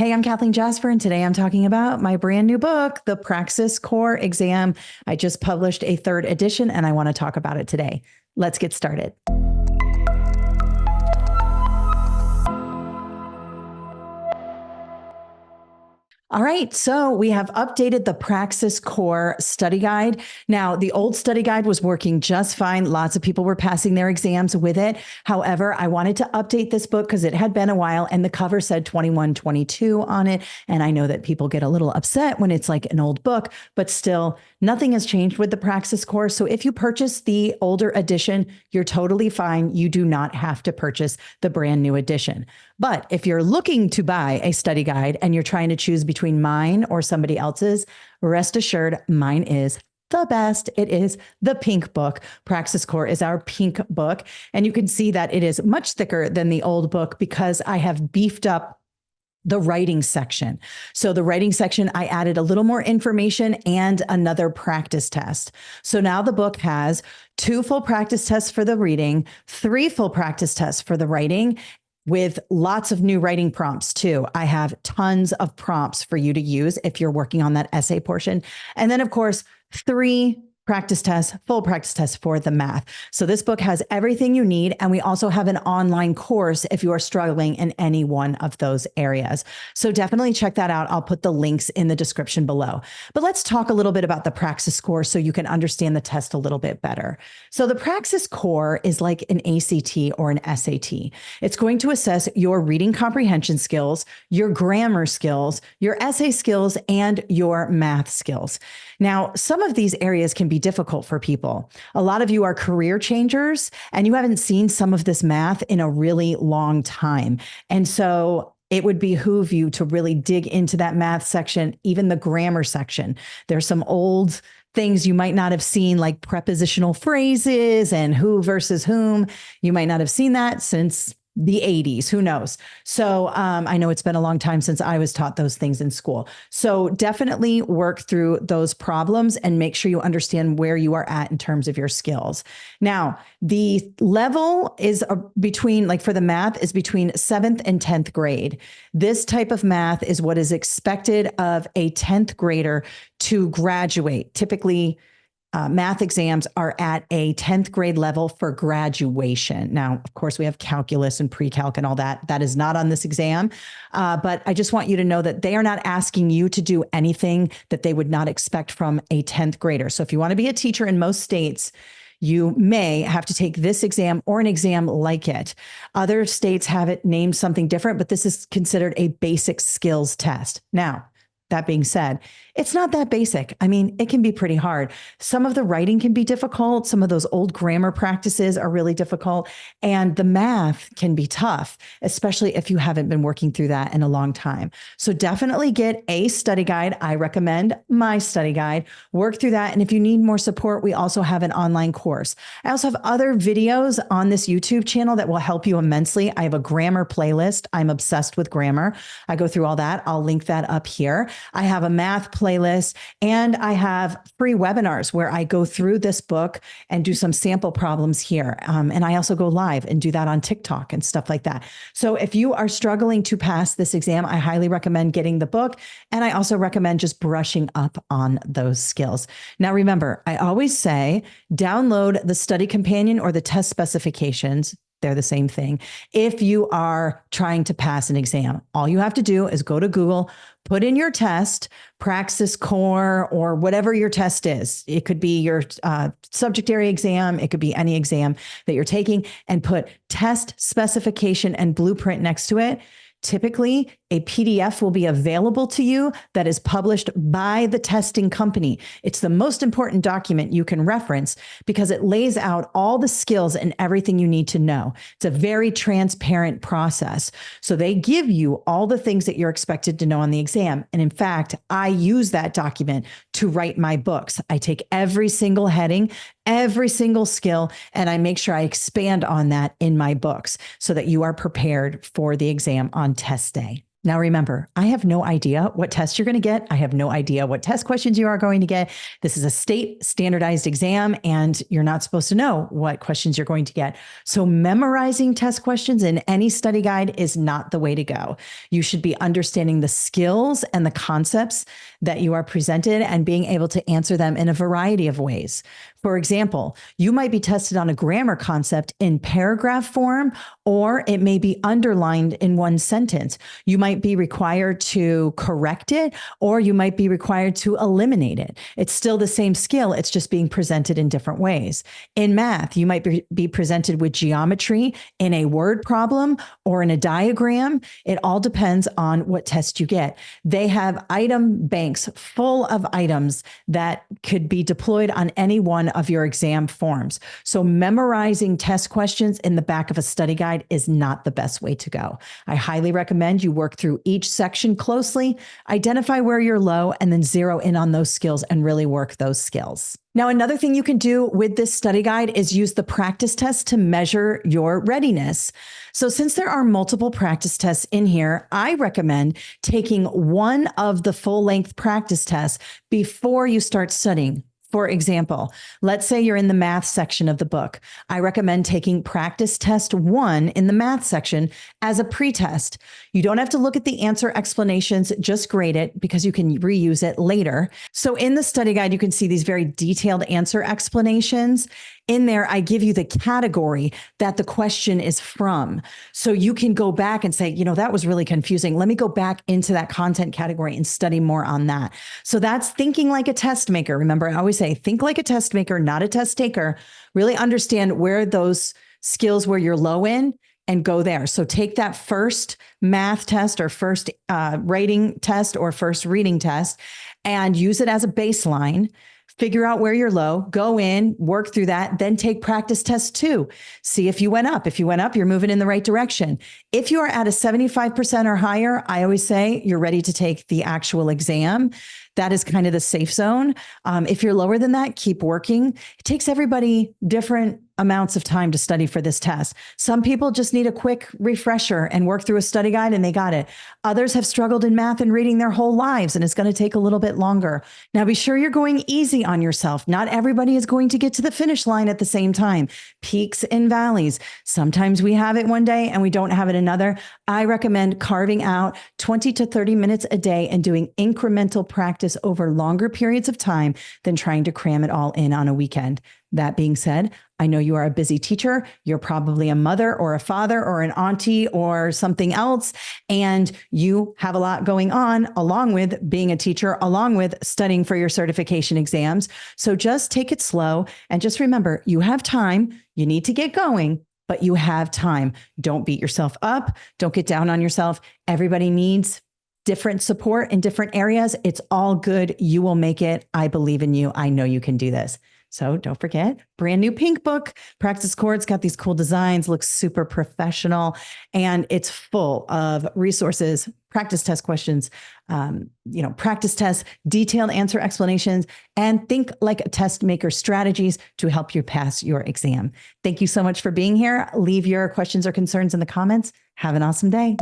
Hey, I'm Kathleen Jasper, and today I'm talking about my brand new book, The Praxis Core Exam. I just published a third edition, and I want to talk about it today. Let's get started. All right, so we have updated the Praxis Core study guide. Now, the old study guide was working just fine. Lots of people were passing their exams with it. However, I wanted to update this book because it had been a while and the cover said 21-22 on it. And I know that people get a little upset when it's like an old book, but still, nothing has changed with the Praxis Core. So if you purchase the older edition, you're totally fine. You do not have to purchase the brand new edition. But if you're looking to buy a study guide and you're trying to choose between mine or somebody else's, rest assured mine is the best. It is the pink book. Praxis Core is our pink book. And you can see that it is much thicker than the old book because I have beefed up the writing section. So the writing section, I added a little more information and another practice test. So now the book has 2 full practice tests for the reading, 3 full practice tests for the writing, with lots of new writing prompts too. I have tons of prompts for you to use if you're working on that essay portion. And then of course, 3 practice tests, full practice tests for the math. So this book has everything you need. And we also have an online course if you are struggling in any one of those areas. So definitely check that out. I'll put the links in the description below. But let's talk a little bit about the Praxis Core so you can understand the test a little bit better. So the Praxis Core is like an ACT or an SAT. It's going to assess your reading comprehension skills, your grammar skills, your essay skills, and your math skills. Now, some of these areas can be difficult for people. A lot of you are career changers and you haven't seen some of this math in a really long time. And so it would behoove you to really dig into that math section, even the grammar section. There's some old things you might not have seen, like prepositional phrases and who versus whom. You might not have seen that since the 80s, who knows? So I know it's been a long time since I was taught those things in school. So definitely work through those problems and make sure you understand where you are at in terms of your skills. Now, the level is between, like for the math, is between 7th and 10th grade. This type of math is what is expected of a 10th grader to graduate. Typically, math exams are at a 10th grade level for graduation. Now, of course, we have calculus and pre-calc and all that. That is not on this exam. But I just want you to know that they are not asking you to do anything that they would not expect from a 10th grader. So if you want to be a teacher in most states, you may have to take this exam or an exam like it. Other states have it named something different, but this is considered a basic skills test. Now, that being said, it's not that basic. I mean, it can be pretty hard. Some of the writing can be difficult. Some of those old grammar practices are really difficult. And the math can be tough, especially if you haven't been working through that in a long time. So definitely get a study guide. I recommend my study guide. Work through that. And if you need more support, we also have an online course. I also have other videos on this YouTube channel that will help you immensely. I have a grammar playlist. I'm obsessed with grammar. I go through all that. I'll link that up here. I have a math playlist, and I have free webinars where I go through this book and do some sample problems here. And I also go live and do that on TikTok and stuff like that. So if you are struggling to pass this exam, I highly recommend getting the book. And I also recommend just brushing up on those skills. Now, remember, I always say, download the study companion or the test specifications. They're the same thing. If you are trying to pass an exam, all you have to do is go to Google, put in your test, Praxis Core, or whatever your test is. It could be your subject area exam. It could be any exam that you're taking, and put test specification and blueprint next to it. Typically, a PDF will be available to you that is published by the testing company. It's the most important document you can reference because it lays out all the skills and everything you need to know. It's a very transparent process. So they give you all the things that you're expected to know on the exam. And in fact, I use that document to write my books. I take every single heading, every single skill, and I make sure I expand on that in my books so that you are prepared for the exam on test day. Now, remember, I have no idea what test you're going to get. I have no idea what test questions you are going to get. This is a state standardized exam, and you're not supposed to know what questions you're going to get. So memorizing test questions in any study guide is not the way to go. You should be understanding the skills and the concepts that you are presented and being able to answer them in a variety of ways. For example, you might be tested on a grammar concept in paragraph form, or it may be underlined in one sentence. You might be required to correct it, or you might be required to eliminate it. It's still the same skill. It's just being presented in different ways. In math, you might be presented with geometry in a word problem or in a diagram. It all depends on what test you get. They have item banks full of items that could be deployed on any one of your exam forms. So memorizing test questions in the back of a study guide is not the best way to go. I highly recommend you work through each section closely, identify where you're low, and then zero in on those skills and really work those skills. Now, another thing you can do with this study guide is use the practice test to measure your readiness. So since there are multiple practice tests in here, I recommend taking one of the full-length practice tests before you start studying. For example, let's say you're in the math section of the book. I recommend taking practice test 1 in the math section as a pretest. You don't have to look at the answer explanations, just grade it because you can reuse it later. So in the study guide, you can see these very detailed answer explanations. In there, I give you the category that the question is from. So you can go back and say, that was really confusing. Let me go back into that content category and study more on that. So that's thinking like a test maker. Remember, I always say, think like a test maker, not a test taker. Really understand where those skills where you're low in and go there. So take that first math test or first writing test or first reading test and use it as a baseline. Figure out where you're low, go in, work through that, then take practice test 2. See if you went up. If you went up, you're moving in the right direction. If you are at a 75% or higher, I always say you're ready to take the actual exam. That is kind of the safe zone. If you're lower than that, keep working. It takes everybody different amounts of time to study for this test. Some people just need a quick refresher and work through a study guide and they got it. Others have struggled in math and reading their whole lives, and it's going to take a little bit longer. Now, be sure you're going easy on yourself. Not everybody is going to get to the finish line at the same time. Peaks and valleys. Sometimes we have it one day and we don't have it another. I recommend carving out 20 to 30 minutes a day and doing incremental practice over longer periods of time than trying to cram it all in on a weekend. That being said, I know you are a busy teacher. You're probably a mother or a father or an auntie or something else, and you have a lot going on along with being a teacher, along with studying for your certification exams. So just take it slow and just remember, you have time. You need to get going, but you have time. Don't beat yourself up. Don't get down on yourself. Everybody needs different support in different areas. It's all good. You will make it. I believe in you. I know you can do this. So don't forget, brand new pink book, Praxis Core. It's got these cool designs, looks super professional, and it's full of resources, practice test questions, practice tests, detailed answer explanations, and think like a test maker strategies to help you pass your exam. Thank you so much for being here. Leave your questions or concerns in the comments. Have an awesome day.